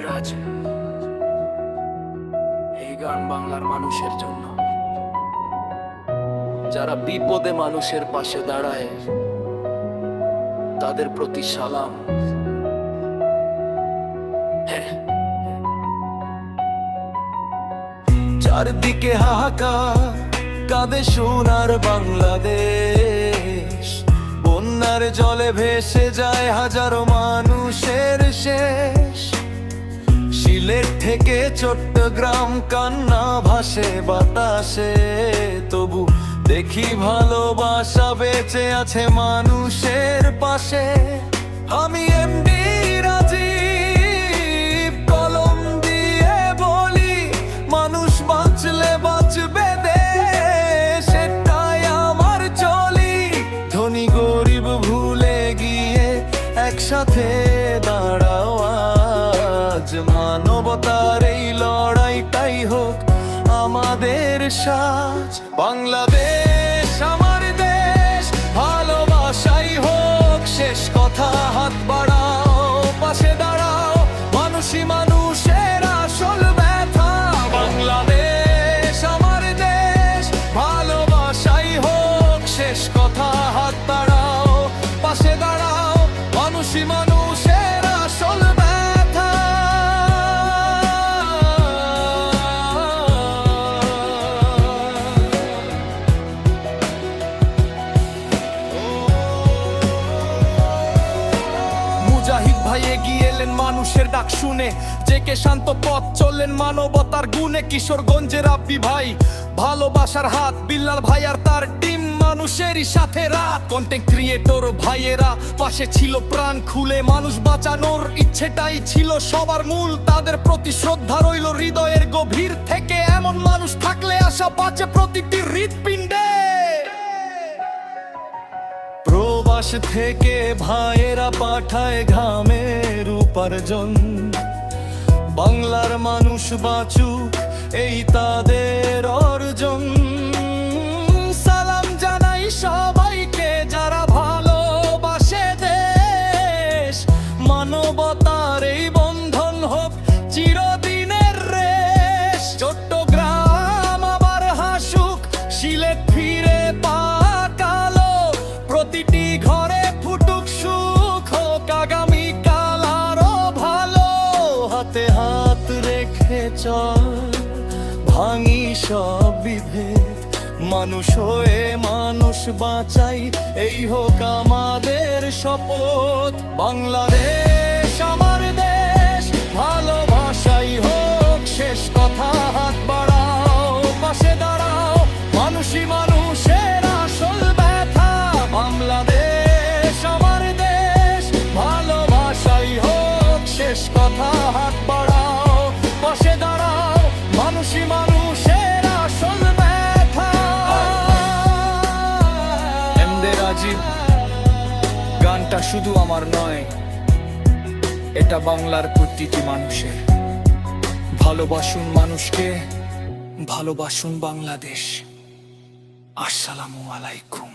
রাজ, এই গান বাংলার মানুষের জন্য, যারা বিপদে মানুষের পাশে দাঁড়ায়, তাদের প্রতি সালাম। চারদিকে হাহাকার, কাঁদে সোনার বাংলাদেশ, বন্যার জলে ভেসে যায় হাজারো মানুষের শেষ। সিলেট থেকে চট্টগ্রাম কান্না ভাসে বাতাসে, তবু দেখি ভালোবাসা বেঁচে আছে মানুষের পাশে। আমি এমডি রাজীব, কলম দিয়ে বলি, মানুষ বাঁচলে বাঁচবে দেশ, এটাই আমার চলি। ধনী গরিব ভুলে গিয়ে একসাথে দাঁড়াও আজ, মানবতার এই লড়াইটাই হোক আমাদের সাজ। বাংলাদেশ আমার দেশ, ভালোবাসাই হোক শেষ কথা। হাত বাড়াও, পাশে দাঁড়াও, মানুষই মানুষের আসল ব্যথা। বাংলাদেশ আমার দেশ, ভালোবাসাই হোক শেষ কথা। হাত বাড়াও, পাশে দাঁড়াও, মানুষই মানুষের আসল ব্যথা। মুজাহিদ ভাই এগিয়ে এলেন মানুষের ডাক শুনে, যে কে শান্ত পথ চললেন মানবতার গুণে। কিশোরগঞ্জের রাব্বি ভাই, ভালোবাসার হাত। বিল্লাল ভাই আর তার টিম, মানুষেরই সাথে রাত। কন্টেন্ট ক্রিয়েটর ভাইয়েরা পাশে ছিল প্রাণ খুলে, মানুষ বাঁচানোর ইচ্ছেটাই ছিল সবার মূল। তাদের প্রতি শ্রদ্ধা রইল হৃদয়ের গভীর থেকে, এমন মানুষ থাকলে আশা বাঁচে প্রতিটি হৃৎপিণ্ডে। প্রবাস থেকে ভাইয়েরা পাঠায় ঘামের উপার্জন, বাংলার মানুষ বাঁচুক এই তাদের অর্জন। সালাম জানাই সবাইকে যারা ভালোবাসে দেশ, মানবতার এই বন্ধন হোক চিরদিনের রেশ। চট্টগ্রাম আবার হাসুক, সিলেট ফিরে পাকালো, প্রতিটি ঘরে ফুটুক সুখ হোক আগামীকাল আরো ভালো। হাতে হাত রেখে চল, ভাঙি সব বিভেদ, মানুষ হয়ে মানুষ বাঁচাই এই হোক আমাদের শপথ। বাংলাদেশ আমার দেশ, ভালোবাসাই হোক শেষ কথা। হাত বাড়াও, পাশে দাঁড়াও, মানুষই মানুষের আসল ব্যথা। বাংলাদেশ আমার দেশ, ভালোবাসাই হোক শেষ কথা। হাত বাড়াও, পাশে দাঁড়াও, মানুষই মানুষের আসল ব্যথা। এমডি রাজীব, গানটা শুধু আমার নয়, এটা বাংলার প্রতিটি মানুষের। ভালোবাসুন মানুষকে, ভালোবাসুন বাংলাদেশ। আসসালামু আলাইকুম।